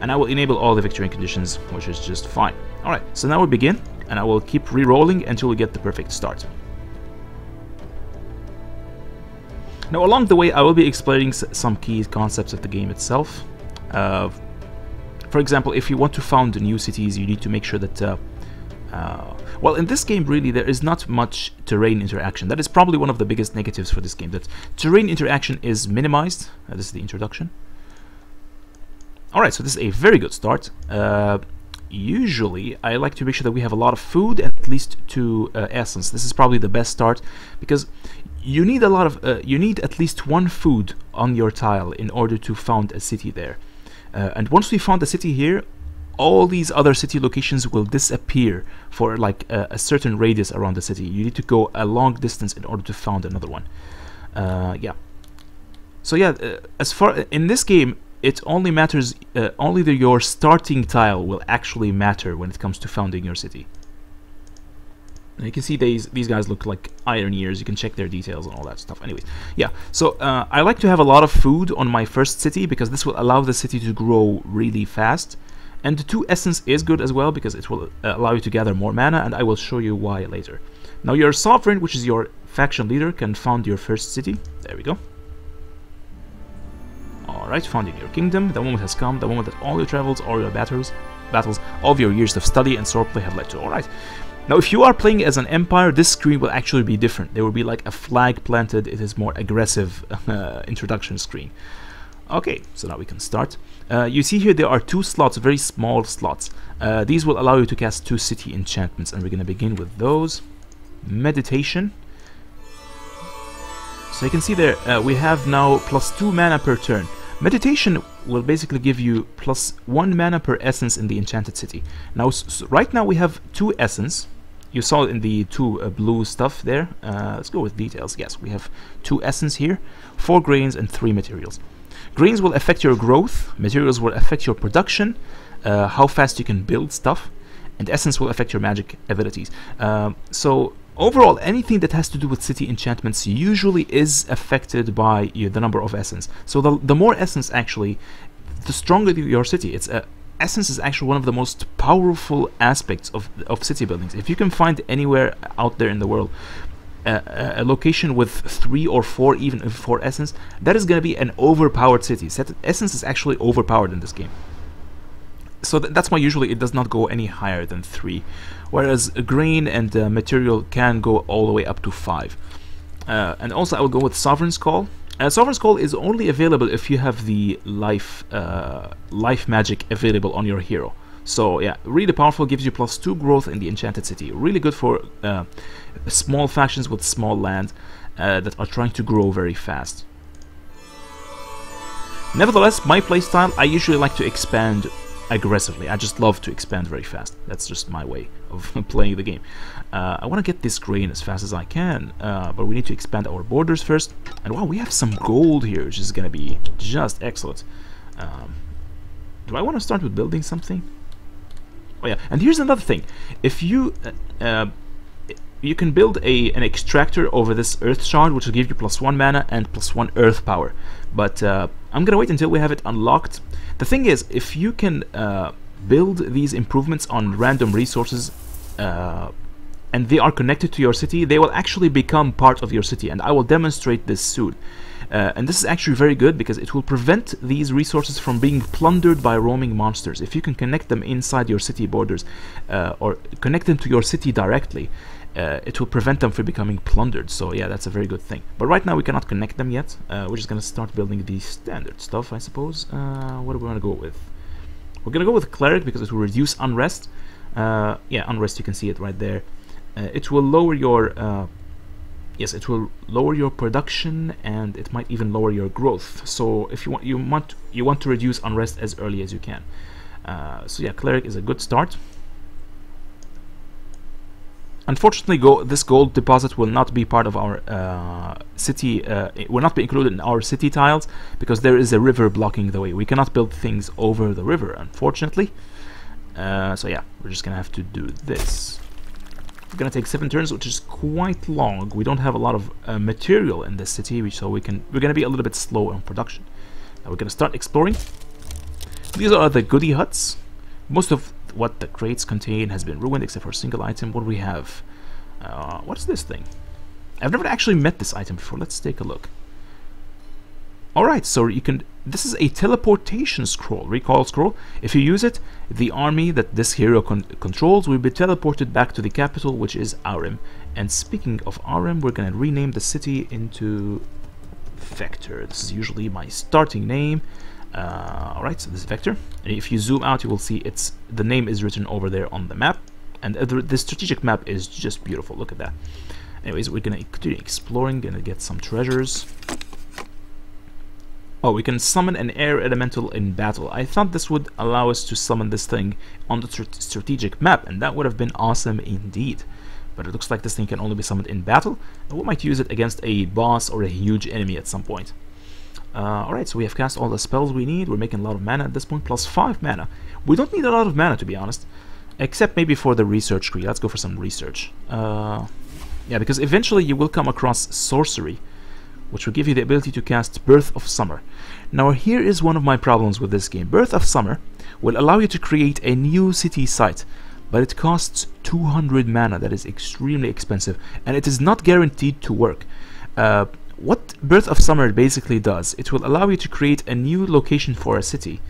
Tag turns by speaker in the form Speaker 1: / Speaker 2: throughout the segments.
Speaker 1: and I will enable all the victory conditions, which is just fine. Alright, so now we begin, and I will keep re-rolling until we get the perfect start. Now, along the way, I will be explaining some key concepts of the game itself. For example, if you want to found new cities, you need to make sure that... well, in this game, really, there is not much terrain interaction. That is probably one of the biggest negatives for this game, that terrain interaction is minimized. This is the introduction. Alright, so this is a very good start. Usually, I like to make sure that we have a lot of food and at least 2 essence. This is probably the best start, because you need a lot of... you need at least 1 food on your tile in order to found a city there. And once we found a city here, all these other city locations will disappear for like a certain radius around the city. You need to go a long distance in order to found another one. Yeah. So yeah, as far in this game, it only matters. Only your starting tile will actually matter when it comes to founding your city. And you can see these guys look like iron years. You can check their details and all that stuff. Anyways, yeah. So I like to have a lot of food on my first city because this will allow the city to grow really fast. And the 2 essence is good as well because it will allow you to gather more mana, and I will show you why later. Now your sovereign, which is your faction leader, can found your first city. There we go. Alright, founding your kingdom. The moment has come, the moment that all your travels, all your battles, all of your years of study and swordplay have led to. Alright. Now if you are playing as an empire, this screen will actually be different. There will be like a flag planted. It is more aggressive introduction screen. Okay, so now we can start. You see here there are 2 slots, very small slots. These will allow you to cast 2 city enchantments, and we're going to begin with those. Meditation. So you can see there we have now +2 mana per turn. Meditation will basically give you +1 mana per essence in the enchanted city. Now, right now we have 2 essence. You saw in the 2 blue stuff there. Let's go with details. Yes, we have 2 essence here, 4 grains and 3 materials. Grains will affect your growth, materials will affect your production, how fast you can build stuff, and essence will affect your magic abilities. So overall, anything that has to do with city enchantments usually is affected by the number of essence. So the more essence, actually, the stronger your city. Essence is actually one of the most powerful aspects of city buildings. If you can find anywhere out there in the world a location with 3 or 4, even 4 essence, that is going to be an overpowered city. Essence is actually overpowered in this game. So that's why usually it does not go any higher than 3, whereas a grain and material can go all the way up to 5. And also I will go with Sovereign's Call. Sovereign's Call is only available if you have the life magic available on your hero. So yeah, really powerful, gives you +2 growth in the enchanted city. Really good for small factions with small land that are trying to grow very fast. Nevertheless, my playstyle, I usually like to expand aggressively. I just love to expand very fast. That's just my way of playing the game. I want to get this grain as fast as I can, but we need to expand our borders first. And wow, we have some gold here, which is going to be just excellent. Do I want to start with building something? Oh yeah, and here's another thing. If you you can build an extractor over this earth shard, which will give you +1 mana and +1 earth power. But I'm gonna wait until we have it unlocked. The thing is, if you can build these improvements on random resources and they are connected to your city, they will actually become part of your city, and I will demonstrate this soon. And this is actually very good because it will prevent these resources from being plundered by roaming monsters. If you can connect them inside your city borders or connect them to your city directly, it will prevent them from becoming plundered. So yeah, that's a very good thing. But right now we cannot connect them yet. We're just going to start building the standard stuff, I suppose. What do we want to go with? We're going to go with Cleric because it will reduce unrest. Yeah, unrest, you can see it right there. It will lower your... yes, it will lower your production, and it might even lower your growth. So if you want to reduce unrest as early as you can. So yeah, Cleric is a good start. Unfortunately, this gold deposit will not be part of our city. It will not be included in our city tiles because there is a river blocking the way. We cannot build things over the river, unfortunately. So yeah, we're just gonna have to do this. It's gonna take 7 turns, which is quite long. We don't have a lot of material in this city, so we're gonna be a little bit slow on production. Now we're gonna start exploring. These are the goodie huts. Most of what the crates contain has been ruined except for a single item. What do we have? What's this thing? I've never actually met this item before. Let's take a look. Alright, so you can... This is a teleportation scroll, recall scroll. If you use it, the army that this hero controls will be teleported back to the capital, which is Arim. And speaking of Arim, we're going to rename the city into Vector. This is usually my starting name. Alright, so this is Vector. And if you zoom out, you will see the name is written over there on the map. And the strategic map is just beautiful. Look at that. Anyways, we're going to continue exploring, going to get some treasures. Oh, we can summon an air elemental in battle. I thought this would allow us to summon this thing on the strategic map, and that would have been awesome indeed. But it looks like this thing can only be summoned in battle, and we might use it against a boss or a huge enemy at some point. Alright, so we have cast all the spells we need. We're making a lot of mana at this point, plus 5 mana. We don't need a lot of mana, to be honest, except maybe for the research tree. Let's go for some research. Yeah, because eventually you will come across sorcery, which will give you the ability to cast Birth of Summer. Now here is one of my problems with this game. Birth of Summer will allow you to create a new city site, but it costs 200 mana. That is extremely expensive, and it is not guaranteed to work. What Birth of Summer basically does, it will allow you to create a new location for a city,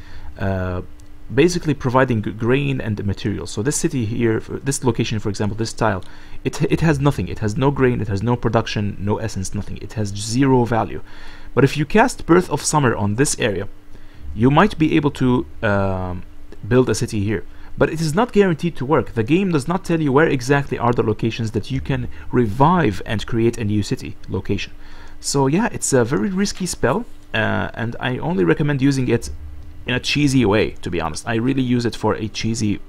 Speaker 1: basically providing grain and materials. So this city here, this location for example, this tile, it has nothing. It has no grain, it has no production, no essence, nothing. It has 0 value. But if you cast Birth of Summer on this area, you might be able to build a city here. But it is not guaranteed to work. The game does not tell you where exactly are the locations that you can revive and create a new city location. So yeah, it's a very risky spell, and I only recommend using it in a cheesy way, to be honest. I really use it for a cheesy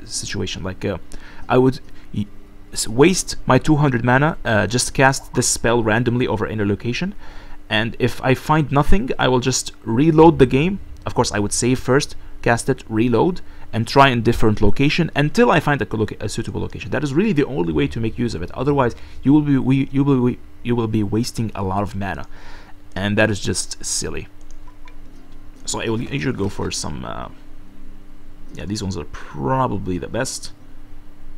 Speaker 1: situation. Like I would waste my 200 mana, just cast this spell randomly over any location, and if I find nothing, I will just reload the game. Of course, I would save first, cast it, reload, and try in different location until I find a suitable location. That is really the only way to make use of it. Otherwise, you will be wasting a lot of mana, and that is just silly. So I will usually go for some, yeah, these ones are probably the best.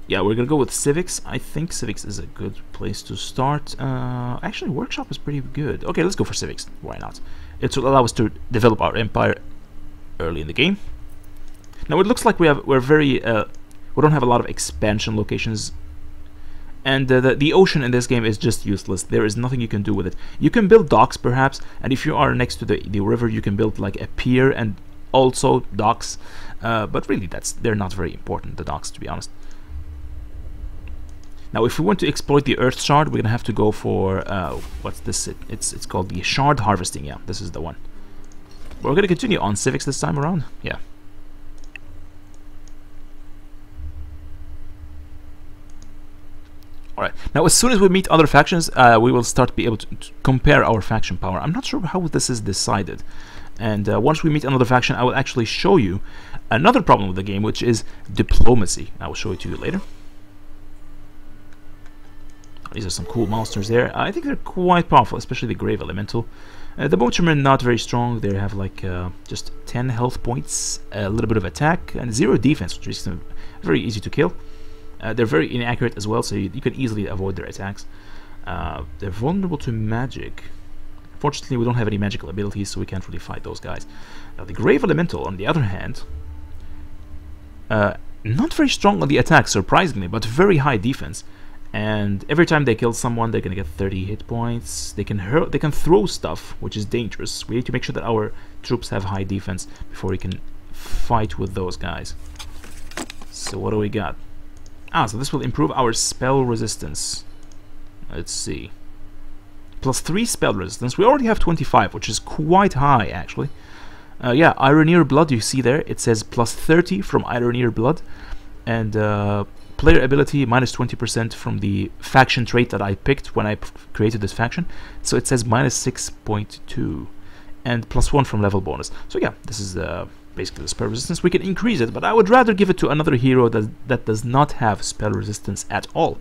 Speaker 1: Yeah, we're gonna go with Civics. I think Civics is a good place to start. Actually, Workshop is pretty good. Okay, let's go for Civics. Why not? It will allow us to develop our empire early in the game. Now it looks like we don't have a lot of expansion locations. And the ocean in this game is just useless. There is nothing you can do with it. You can build docks perhaps, and if you are next to the river, you can build like a pier and also docks. But really, they're not very important, the docks, to be honest. Now, if we want to exploit the Earth Shard, we're gonna have to go for what's this? It's called the Shard Harvesting. Yeah, this is the one. We're gonna continue on Civics this time around. Yeah. Alright, now as soon as we meet other factions, we will start be able to compare our faction power. I'm not sure how this is decided. And once we meet another faction, I will actually show you another problem with the game, which is diplomacy. I will show it to you later. These are some cool monsters there. I think they're quite powerful, especially the Grave Elemental. The Butchermen not very strong. They have like just 10 health points, a little bit of attack, and 0 defense, which is very easy to kill. They're very inaccurate as well, so you can easily avoid their attacks. They're vulnerable to magic. Fortunately, we don't have any magical abilities, so we can't really fight those guys. Now, the Grave Elemental, on the other hand, not very strong on the attack, surprisingly, but very high defense. And every time they kill someone, they're gonna get 30 hit points. They can throw stuff, which is dangerous. We need to make sure that our troops have high defense before we can fight with those guys. So what do we got? So this will improve our spell resistance. Let's see. Plus 3 spell resistance. We already have 25, which is quite high, actually. Yeah, Ironeer Blood, you see there. It says plus 30 from Ironeer Blood. And player ability, minus 20% from the faction trait that I picked when I created this faction. So it says minus 6.2. And plus 1 from level bonus. So yeah, this is basically the spell resistance. We can increase it, but I would rather give it to another hero that does not have spell resistance at all.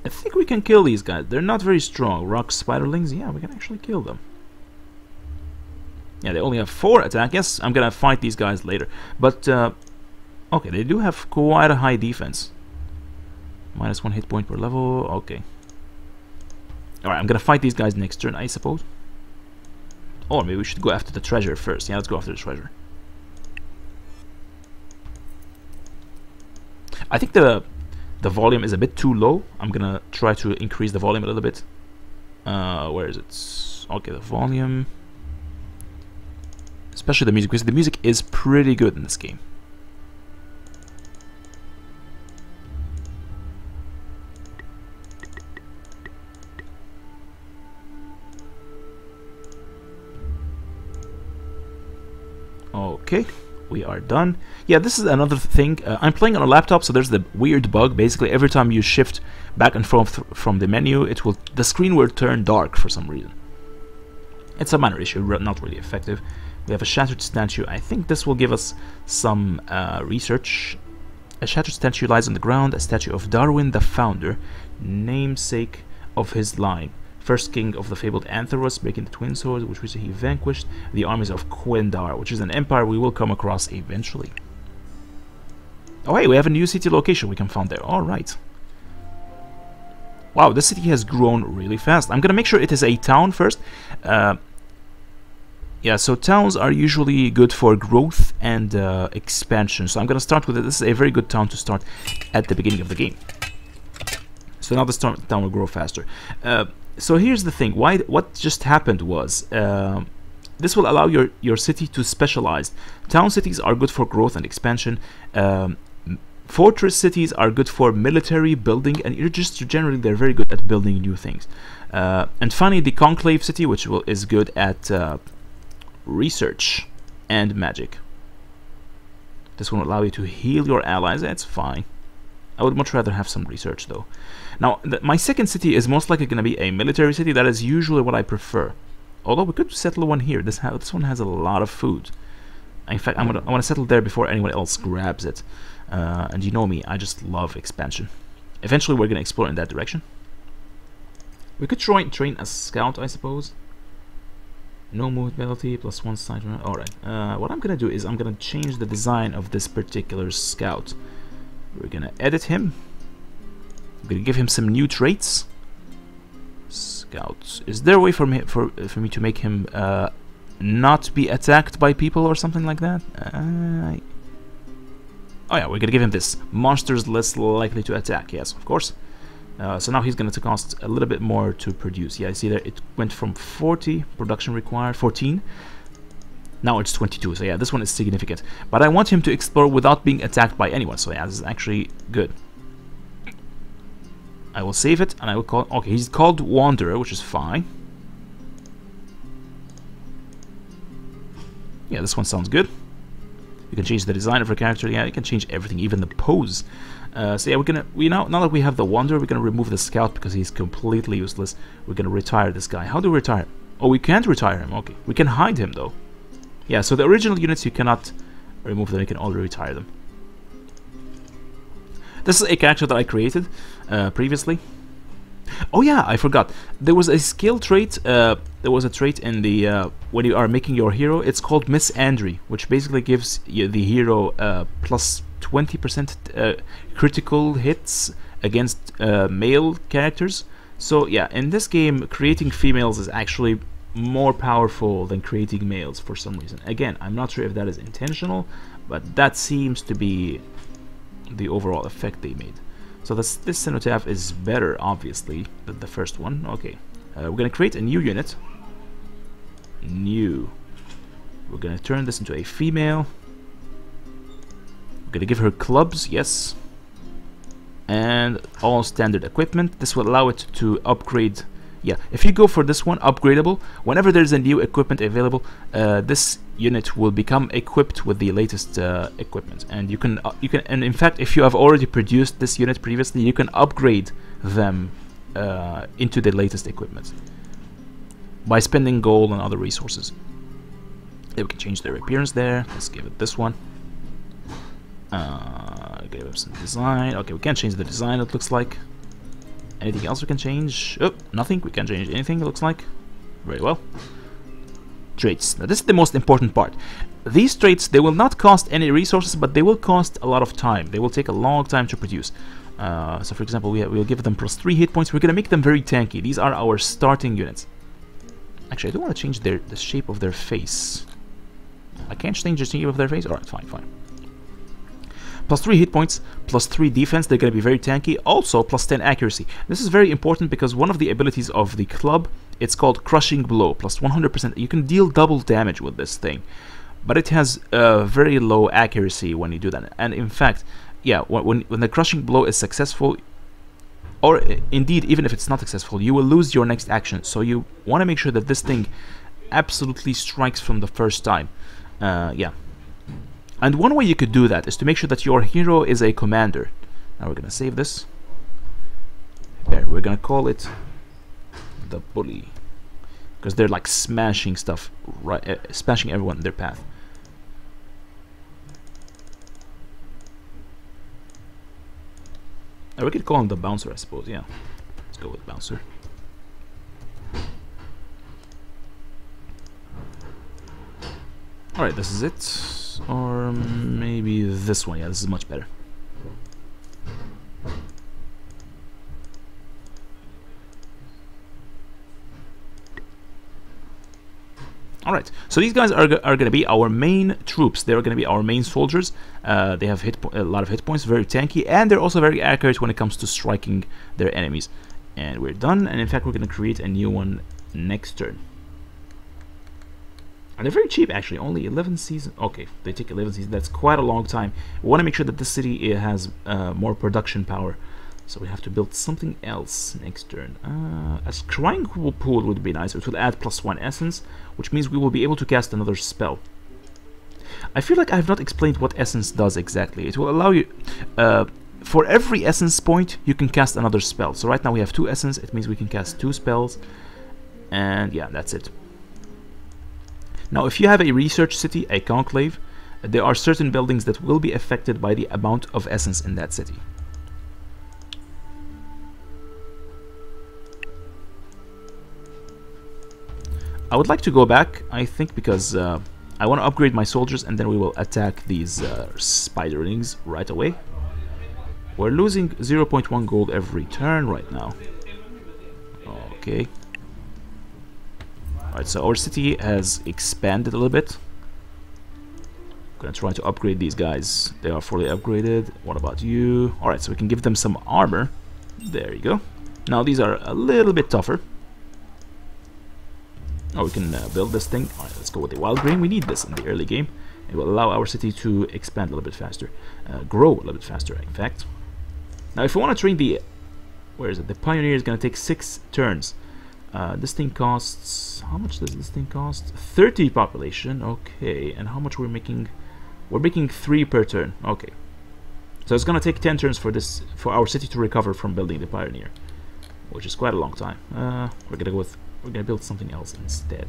Speaker 1: I think we can kill these guys. They're not very strong. Rock Spiderlings, yeah, we can actually kill them. Yeah, they only have 4 attack. Yes, I'm gonna fight these guys later. But, okay, they do have quite a high defense. -1 hit point per level. Okay. Alright, I'm gonna fight these guys next turn, I suppose. Or maybe we should go after the treasure first. Yeah, let's go after the treasure. I think the volume is a bit too low. I'm gonna try to increase the volume a little bit. Where is it? Okay, the volume. Especially the music, because the music is pretty good in this game. Okay, we are done. Yeah, this is another thing. I'm playing on a laptop, so there's the weird bug. Basically, every time you shift back and forth from the menu, the screen will turn dark for some reason. It's a minor issue, not really effective. We have a shattered statue. I think this will give us some research. A shattered statue lies on the ground, a statue of Darwin the Founder, namesake of his line. First king of the fabled Enchantress, breaking the twin swords, which he vanquished the armies of Quendar, which is an empire we will come across eventually. Oh hey, we have a new city location we can find there. Alright. Wow, this city has grown really fast. I'm gonna make sure it is a town first. Yeah, so towns are usually good for growth and expansion. So I'm gonna start with it. This is a very good town to start at the beginning of the game. So now this town will grow faster. So here's the thing. What just happened was this will allow your city to specialize. Town cities are good for growth and expansion. Fortress cities are good for military building, and you're just generally they're very good at building new things. And finally, the Conclave city, which is good at research and magic. This will allow you to heal your allies. That's fine. I would much rather have some research though. Now, my second city is most likely going to be a military city. That is usually what I prefer. Although we could settle one here. This one has a lot of food. In fact, I want to settle there before anyone else grabs it. And you know me, I just love expansion. Eventually, we're going to explore in that direction. We could train a scout, I suppose. No movability, +1 side. Alright. What I'm going to do is I'm going to change the design of this particular scout. We're going to edit him. I'm going to give him some new traits. Scouts. Is there a way for me to make him not be attacked by people or something like that? Oh yeah, we're going to give him this. Monsters less likely to attack. Yes, of course. So now he's going to cost a little bit more to produce. Yeah, I see there it went from 40 production required, 14. Now it's 22. So yeah, this one is significant. But I want him to explore without being attacked by anyone. So yeah, this is actually good. I will save it and I will call. Okay, he's called Wanderer, which is fine. Yeah, this one sounds good. You can change the design of your character. Yeah, you can change everything, even the pose. So yeah, now that we have the Wanderer, we're gonna remove the Scout because he's completely useless. We're gonna retire this guy. How do we retire? Oh, we can't retire him. Okay, we can hide him though. Yeah, so the original units you cannot remove them. You can only retire them. This is a character that I created previously. Oh yeah, I forgot. There was a skill trait. There was a trait in the when you are making your hero. It's called Misandry, which basically gives you the hero plus 20% critical hits against male characters. So yeah, in this game, creating females is actually more powerful than creating males for some reason. Again, I'm not sure if that is intentional, but that seems to be the overall effect they made. So this cenotaph is better, obviously, than the first one. Okay, we're gonna create a new unit. New. We're gonna turn this into a female. We're gonna give her clubs, yes, and all standard equipment. This will allow it to upgrade. Yeah, if you go for this one, upgradable, whenever there's a new equipment available, this unit will become equipped with the latest equipment, and you can and in fact, if you have already produced this unit previously, you can upgrade them into the latest equipment by spending gold and other resources. Then we can change their appearance there. Let's give it this one. Give it some design. Okay, we can't change the design, it looks like. Anything else we can change? Oh, nothing. We can't change anything, it looks like. Very well. traits. Now this is the most important part. These traits, they will not cost any resources, but they will cost a lot of time. They will take a long time to produce. So for example, we'll give them +3 hit points. We're going to make them very tanky. These are our starting units. Actually, I don't want to change the shape of their face. I can't change the shape of their face? Alright, fine. +3 hit points, +3 defense. They're going to be very tanky. Also, +10 accuracy. This is very important because one of the abilities of the club, it's called Crushing Blow, +100%. You can deal double damage with this thing. But it has very low accuracy when you do that. And in fact, yeah, when the Crushing Blow is successful, or indeed, even if it's not successful, you will lose your next action. So you want to make sure that this thing absolutely strikes from the first time. Yeah. And one way you could do that is to make sure that your hero is a commander. Now we're going to save this. There, we're going to call it the Bully. Because they're like smashing stuff, right, smashing everyone in their path. Now we could call him the Bouncer, I suppose, yeah. Let's go with Bouncer. Alright, this is it. Or maybe this one. Yeah, this is much better. Alright, so these guys are going to be our main troops. They're going to be our main soldiers. They have a lot of hit points, very tanky, and they're also very accurate when it comes to striking their enemies. And we're done, and in fact we're going to create a new one next turn. And they're very cheap, actually, only 11 seasons. Okay, they take 11 seasons, that's quite a long time. We want to make sure that this city has more production power. So we have to build something else next turn. A scrying pool would be nice. It will add +1 essence, which means we will be able to cast another spell. I feel like I have not explained what essence does exactly. It will allow you... for every essence point, you can cast another spell. So right now we have 2 essence. It means we can cast 2 spells. And yeah, that's it. Now, if you have a research city, a conclave, there are certain buildings that will be affected by the amount of essence in that city. I would like to go back, I think, because I want to upgrade my soldiers, and then we will attack these spiderlings right away. We're losing 0.1 gold every turn right now. Okay. Alright, so our city has expanded a little bit. I'm gonna try to upgrade these guys. They are fully upgraded. What about you? Alright, so we can give them some armor. There you go. Now these are a little bit tougher. Oh, we can build this thing. Alright, let's go with the wild grain. We need this in the early game. It will allow our city to expand a little bit faster. Grow a little bit faster, in fact. Now, if we want to train the... Where is it? The Pioneer is going to take 6 turns. This thing costs... How much does this thing cost? 30 population. Okay. And how much we're making? We're making 3 per turn. Okay. So it's going to take 10 turns for this, for our city to recover from building the Pioneer, which is quite a long time. We're going to go with... We're going to build something else instead.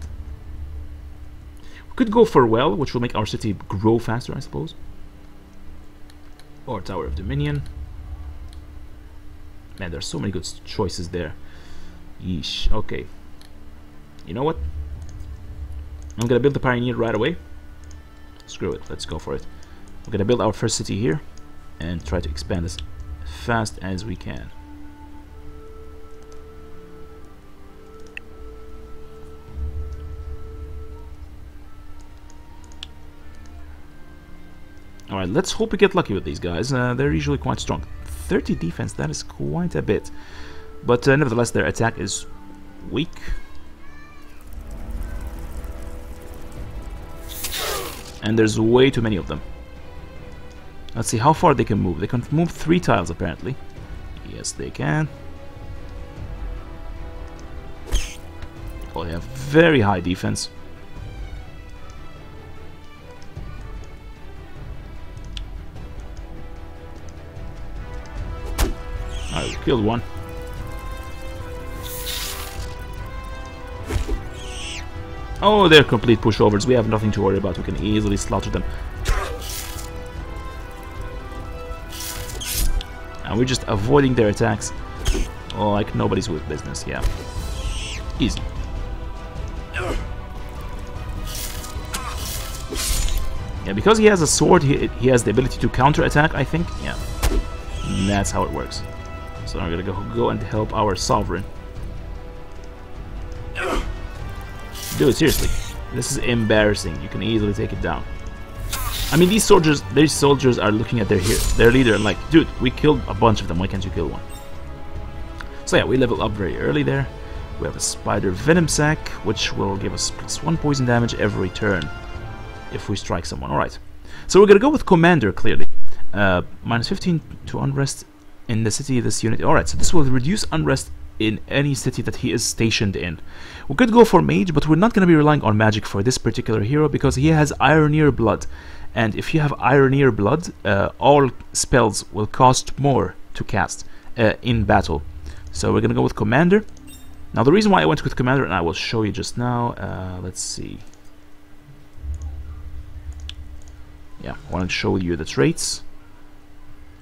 Speaker 1: We could go for Well, which will make our city grow faster, I suppose. Or Tower of Dominion. Man, there's so many good choices there. Yeesh. Okay. You know what? I'm gonna build the Pioneer right away. Screw it. Let's go for it. We're gonna build our first city here and try to expand as fast as we can. Alright, let's hope we get lucky with these guys. They're usually quite strong. 30 defense, that is quite a bit. But nevertheless, their attack is weak. And there's way too many of them. Let's see how far they can move. They can move 3 tiles, apparently. Yes, they can. Oh, they have very high defense. Alright, we killed one. Oh, they're complete pushovers. We have nothing to worry about. We can easily slaughter them. And we're just avoiding their attacks. Oh, like nobody's with business, yeah. Easy. Yeah, because he has a sword, he has the ability to counter-attack, I think. Yeah, that's how it works. So I'm gonna go and help our sovereign. Dude, seriously, this is embarrassing. You can easily take it down. I mean, these soldiers are looking at their leader and like, dude, we killed a bunch of them. Why can't you kill one? So yeah, we level up very early there. We have a spider venom sac, which will give us +1 poison damage every turn if we strike someone. Alright, so we're gonna go with commander, clearly. -15 to unrest in the city of this unit. Alright, so this will reduce unrest in any city that he is stationed in. We could go for mage, but we're not going to be relying on magic for this particular hero because he has Ironeer blood, and if you have Ironeer blood, all spells will cost more to cast in battle. So we're going to go with commander. Now the reason why I went with commander, and I will show you just now, let's see. Yeah, I want to show you the traits.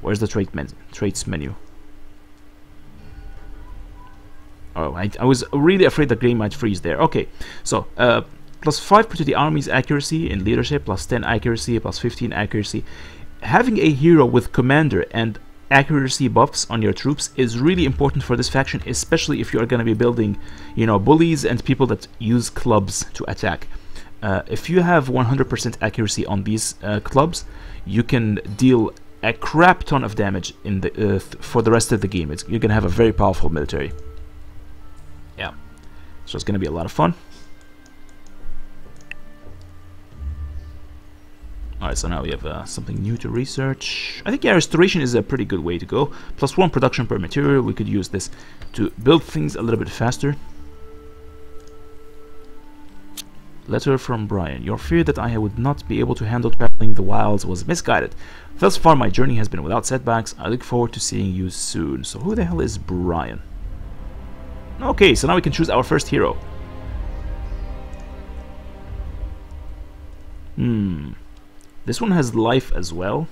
Speaker 1: Where's the traits menu? Oh, I was really afraid the game might freeze there. Okay, so +5 to the army's accuracy in leadership, +10 accuracy, +15 accuracy. Having a hero with commander and accuracy buffs on your troops is really important for this faction, especially if you are going to be building, you know, bullies and people that use clubs to attack. If you have 100% accuracy on these clubs, you can deal a crap ton of damage in the for the rest of the game. You're going to have a very powerful military. Yeah, so it's going to be a lot of fun. Alright, so now we have something new to research. I think, yeah, restoration is a pretty good way to go. +1 production per material. We could use this to build things a little bit faster. Letter from Brian. Your fear that I would not be able to handle traveling the wilds was misguided. Thus far, my journey has been without setbacks. I look forward to seeing you soon. So who the hell is Brian? Okay, so now we can choose our first hero. This one has life as well.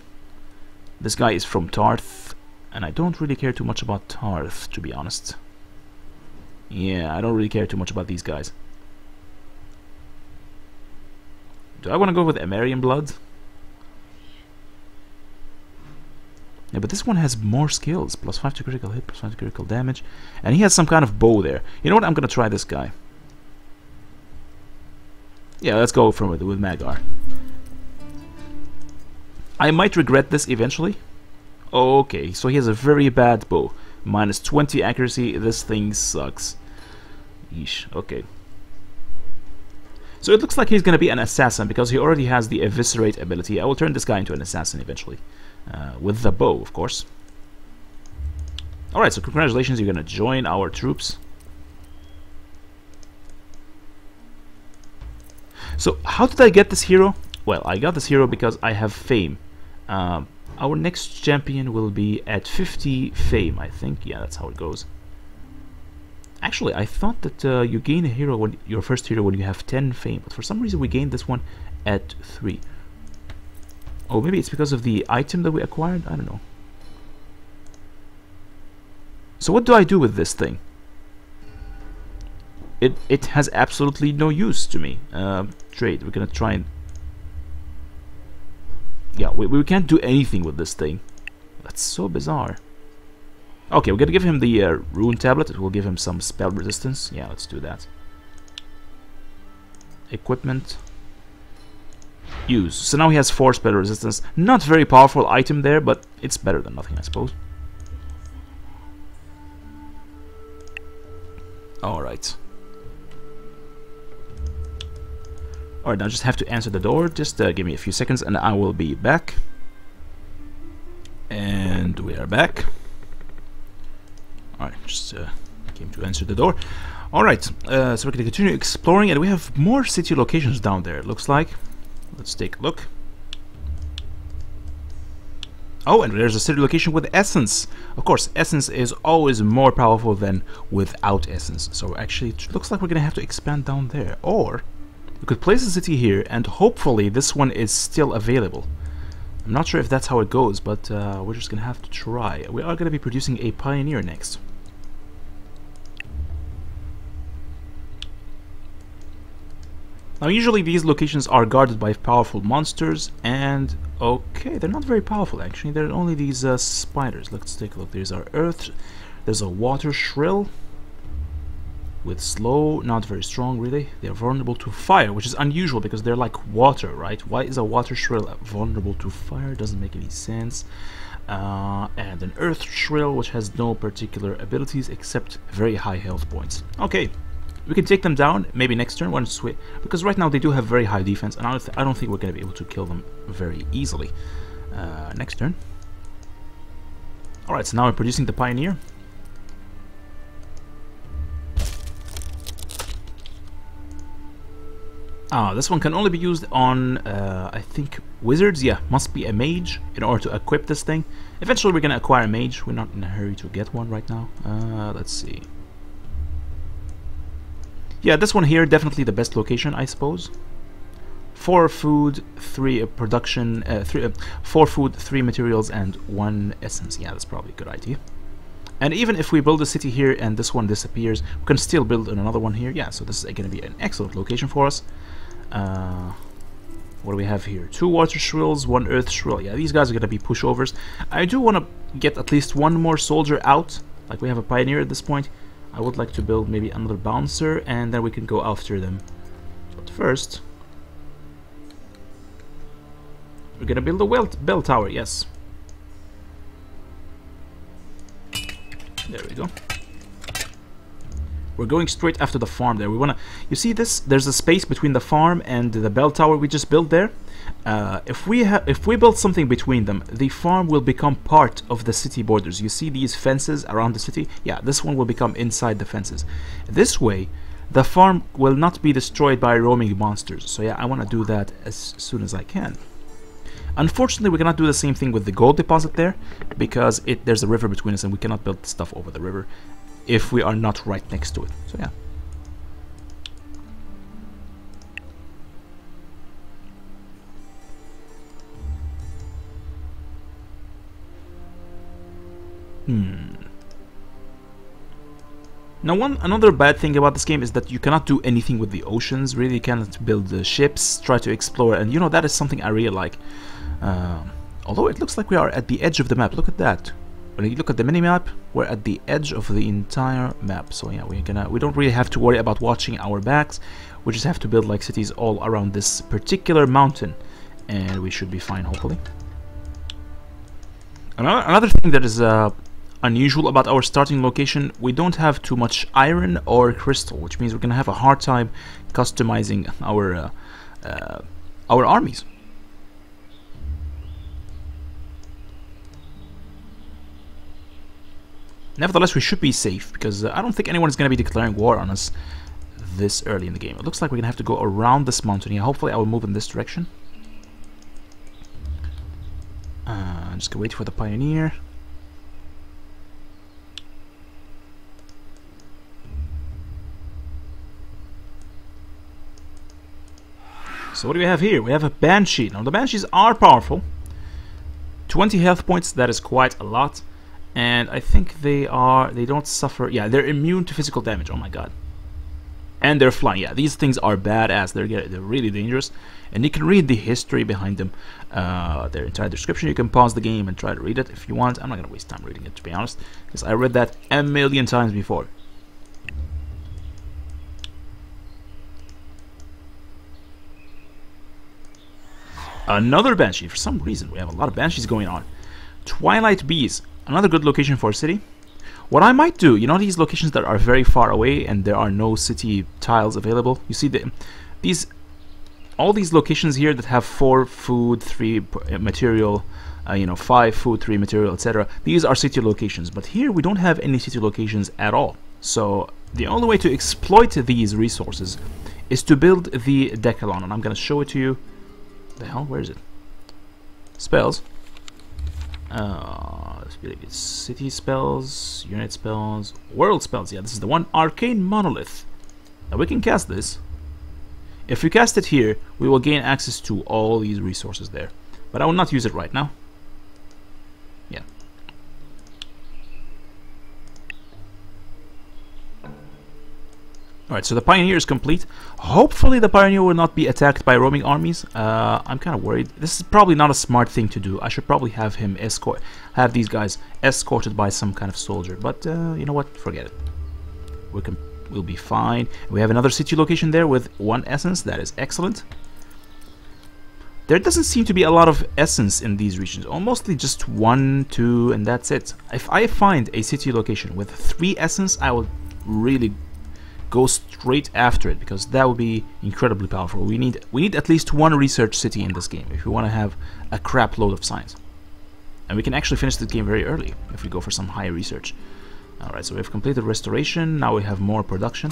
Speaker 1: This guy is from Tarth, and I don't really care too much about Tarth, to be honest. Yeah, I don't really care too much about these guys. Do I want to go with Emerian blood? Yeah, but this one has more skills. +5 to critical hit, +5 to critical damage. And he has some kind of bow there. You know what? I'm going to try this guy. Yeah, let's go from with Magar. I might regret this eventually. Okay, so he has a very bad bow. -20 accuracy. This thing sucks. Yeesh, okay. So it looks like he's going to be an assassin because he already has the eviscerate ability. I will turn this guy into an assassin eventually. With the bow, of course. Alright, so congratulations, you're going to join our troops. So, how did I get this hero? Well, I got this hero because I have fame. Our next champion will be at 50 fame, I think. Yeah, that's how it goes. Actually, I thought that you gain a hero, your first hero, when you have 10 fame. But for some reason, we gained this one at 3. Oh, maybe it's because of the item that we acquired? I don't know. So what do I do with this thing? It has absolutely no use to me. Trade. We're gonna try and... Yeah, we can't do anything with this thing. That's so bizarre. Okay, we're gonna give him the rune tablet. It will give him some spell resistance. Yeah, let's do that. Equipment. Use. So now he has 4 spell resistance. Not very powerful item there, but it's better than nothing, I suppose. Alright. Alright, now I just have to answer the door. Just give me a few seconds and I will be back. And we are back. Alright, just came to answer the door. Alright, so we're going to continue exploring, and we have more city locations down there, it looks like. Let's take a look. Oh, and there's a city location with essence. Of course, essence is always more powerful than without essence. So actually, it looks like we're going to have to expand down there. Or we could place a city here, and hopefully this one is still available. I'm not sure if that's how it goes, but we're just going to have to try. We are going to be producing a pioneer next. Now usually these locations are guarded by powerful monsters, and okay, they're not very powerful actually. They're only these spiders. Let's take a look. There's our earth. There's a water shrill with slow, not very strong really. They're vulnerable to fire, which is unusual because they're like water, right? Why is a water shrill vulnerable to fire? Doesn't make any sense. And an earth shrill, which has no particular abilities except very high health points. Okay, we can take them down maybe next turn once we, because right now they do have very high defense, and I don't think we're going to be able to kill them very easily. Next turn. Alright, so now we're producing the Pioneer. This one can only be used on, I think, wizards. Yeah, must be a mage in order to equip this thing. Eventually we're going to acquire a mage. We're not in a hurry to get one right now. Let's see. Yeah, this one here, definitely the best location, I suppose. 4 food, 3 production, 4 food, 3 materials, and 1 essence. Yeah, that's probably a good idea. And even if we build a city here and this one disappears, we can still build another one here. Yeah, so this is going to be an excellent location for us. What do we have here? 2 water shrills, 1 earth shrill. Yeah, these guys are going to be pushovers. I do want to get at least 1 more soldier out. Like we have a pioneer at this point. I would like to build maybe another bouncer, and then we can go after them. But first, we're going to build a bell tower, yes. There we go. We're going straight after the farm there. We wanna, you see this? There's a space between the farm and the bell tower we just built there. If we build something between them, the farm will become part of the city borders. You see these fences around the city? Yeah, this one will become inside the fences. This way, the farm will not be destroyed by roaming monsters. So yeah, I want to do that as soon as I can. Unfortunately, we cannot do the same thing with the gold deposit there, because there's a river between us and we cannot build stuff over the river if we are not right next to it. So yeah. Now another bad thing about this game is that you cannot do anything with the oceans. Really, you cannot build ships, try to explore, and you know, that is something I really like. Although it looks like we are at the edge of the map. Look at that. When you look at the mini-map, we're at the edge of the entire map. So yeah, we don't really have to worry about watching our backs. We just have to build like cities all around this particular mountain, and we should be fine, hopefully. Another thing that is unusual about our starting location, we don't have too much iron or crystal, which means we're gonna have a hard time customizing our armies. Nevertheless, we should be safe, because I don't think anyone is going to be declaring war on us this early in the game. It looks like we're going to have to go around this mountain here. Hopefully I will move in this direction. I'm just going to wait for the pioneer. So what do we have here? We have a Banshee. Now the Banshees are powerful. 20 health points, that is quite a lot. And I think they don't suffer, yeah, they're immune to physical damage, oh my god. And they're flying, yeah, these things are badass, they're really dangerous. And you can read the history behind them, their entire description. You can pause the game and try to read it if you want. I'm not going to waste time reading it, to be honest, because I read that a million times before. Another Banshee, for some reason we have a lot of Banshees going on. Twilight Bees. Another good location for a city. What I might do, you know, these locations that are very far away and there are no city tiles available. You see all these locations here that have 4 food, 3 material, 5 food, 3 material, etc. These are city locations, but here we don't have any city locations at all. So the only way to exploit these resources is to build the Decathlon, and I'm going to show it to you. The hell, where is it? Spells. It's city spells, unit spells, world spells. Yeah, this is the one. Arcane Monolith. Now we can cast this. If we cast it here, we will gain access to all these resources there. But I will not use it right now. Yeah. Alright, so the Pioneer is complete. Hopefully the Pioneer will not be attacked by roaming armies. I'm kind of worried. This is probably not a smart thing to do. I should probably have him have these guys escorted by some kind of soldier. But you know what? Forget it. We'll be fine. We have another city location there with 1 essence. That is excellent. There doesn't seem to be a lot of essence in these regions. Mostly just 1, 2, and that's it. If I find a city location with 3 essence, I will really go straight after it, because that would be incredibly powerful. We need at least 1 research city in this game if we want to have a crap load of science. And we can actually finish this game very early if we go for some high research. Alright, so we've completed restoration. Now we have more production.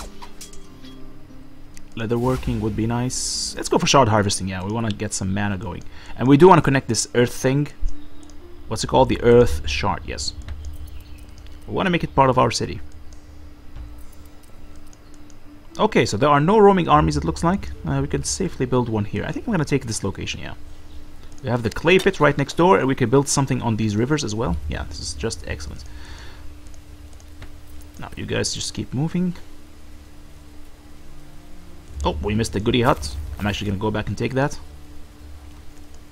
Speaker 1: Leatherworking would be nice. Let's go for shard harvesting. Yeah, we want to get some mana going. And we do want to connect this earth thing. What's it called? The earth shard, yes. We want to make it part of our city. Okay, so there are no roaming armies, it looks like. We can safely build one here. I think I'm going to take this location, yeah. We have the clay pit right next door, and we can build something on these rivers as well. Yeah, this is just excellent. Now, you guys just keep moving. Oh, we missed the goodie hut. I'm actually going to go back and take that.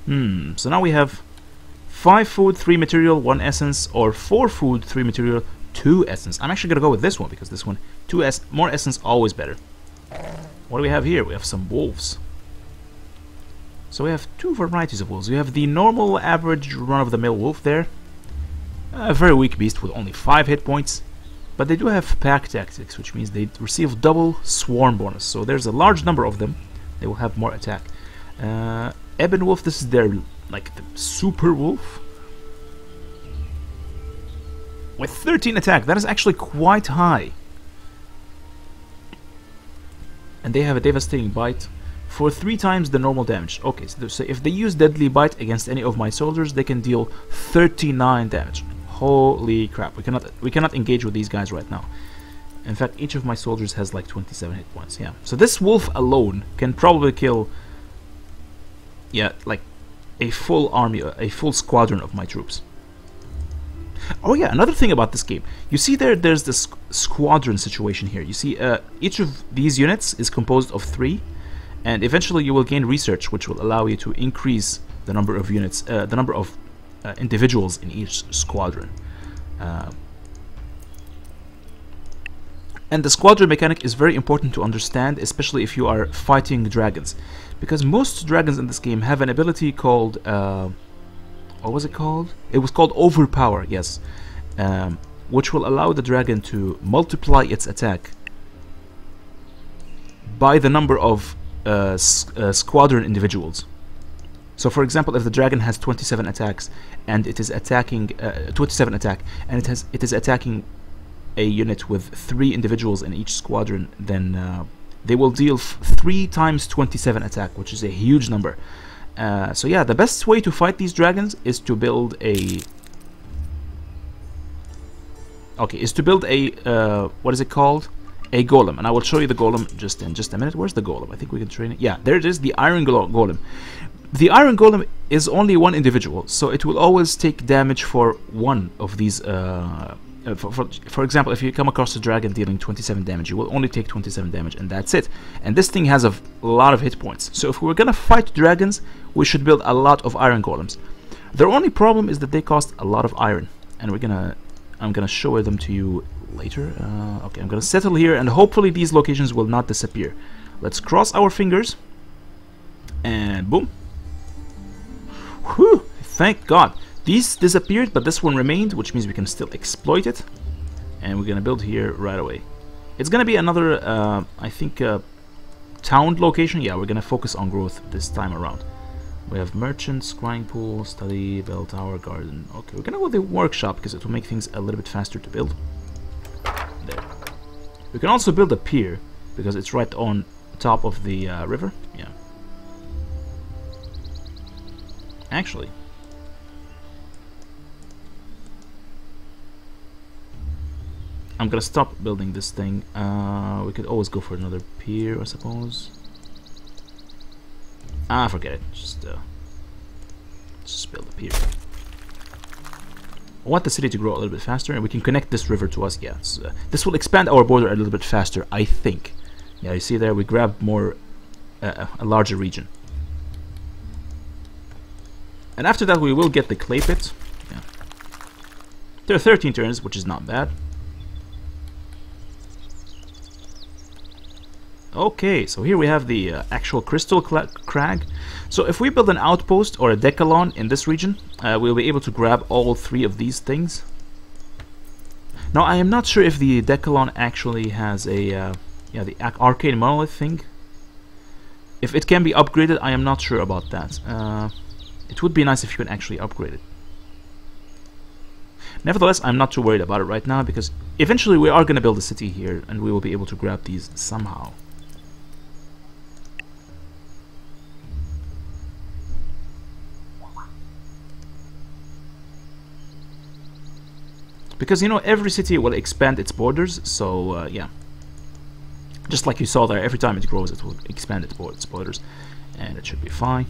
Speaker 1: So now we have 5 food, 3 material, 1 essence, or 4 food, 3 material, 2 essence. I'm actually going to go with this one, because this one, more essence, always better. What do we have here? We have some wolves. So we have 2 varieties of wolves. We have the normal, average, run-of-the-mill wolf there. A very weak beast with only 5 hit points. But they do have pack tactics, which means they receive double swarm bonus. So there's a large number of them. They will have more attack. Ebon wolf, this is their, like, the super wolf. With 13 attack, that is actually quite high. And they have a devastating bite for 3 times the normal damage. Okay, so if they use deadly bite against any of my soldiers, they can deal 39 damage. Holy crap, we cannot engage with these guys right now. In fact, each of my soldiers has like 27 hit points, yeah. So this wolf alone can probably kill, yeah, like a full army, a full squadron of my troops. Oh yeah, another thing about this game. You see there's this squadron situation here. You see each of these units is composed of 3, and eventually you will gain research, which will allow you to increase the number of units, the number of individuals in each squadron. And the squadron mechanic is very important to understand, especially if you are fighting dragons, because most dragons in this game have an ability called what was it called? It was called overpower, yes, which will allow the dragon to multiply its attack by the number of squadron individuals. So, for example, if the dragon has 27 attacks and it is attacking 27 attack, and it is attacking a unit with 3 individuals in each squadron, then they will deal 3 times 27 attack, which is a huge number. So yeah, the best way to fight these dragons is to build a what is it called? A golem, and I will show you the golem just in just a minute. Where's the golem? I think we can train it. Yeah, there it is, the iron golem. The iron golem is only 1 individual, so it will always take damage for 1 of these. For example, if you come across a dragon dealing 27 damage, you will only take 27 damage, and that's it. And this thing has a lot of hit points. So if we're gonna fight dragons, we should build a lot of iron golems. Their only problem is that they cost a lot of iron, and I'm gonna show them to you later. Okay, I'm gonna settle here, and hopefully these locations will not disappear. Let's cross our fingers, and boom. Whew, thank God. These disappeared, but this one remained, which means we can still exploit it. And we're gonna build here right away. It's gonna be another, I think, town location. Yeah, we're gonna focus on growth this time around. We have merchant, scrying pool, study, bell tower, garden. Okay, we're gonna go with the workshop because it will make things a little bit faster to build. There. We can also build a pier because it's right on top of the river. Yeah. Actually, I'm gonna stop building this thing. We could always go for another pier, I suppose. Forget it. Just build a pier. I want the city to grow a little bit faster, and we can connect this river to us. Yeah, this will expand our border a little bit faster, I think. Yeah, you see there, we grabbed more, a larger region. And after that, we will get the clay pit. Yeah. There are 13 turns, which is not bad. Okay, so here we have the actual crystal crag. So if we build an outpost or a decalon in this region, we'll be able to grab all 3 of these things. Now, I am not sure if the decalon actually has a yeah, the arcane monolith thing. If it can be upgraded, I am not sure about that. It would be nice if you can actually upgrade it. Nevertheless, I'm not too worried about it right now, because eventually we are going to build a city here, and we will be able to grab these somehow. Because, you know, every city will expand its borders, so, yeah. Just like you saw there, every time it grows, it will expand its borders, and it should be fine.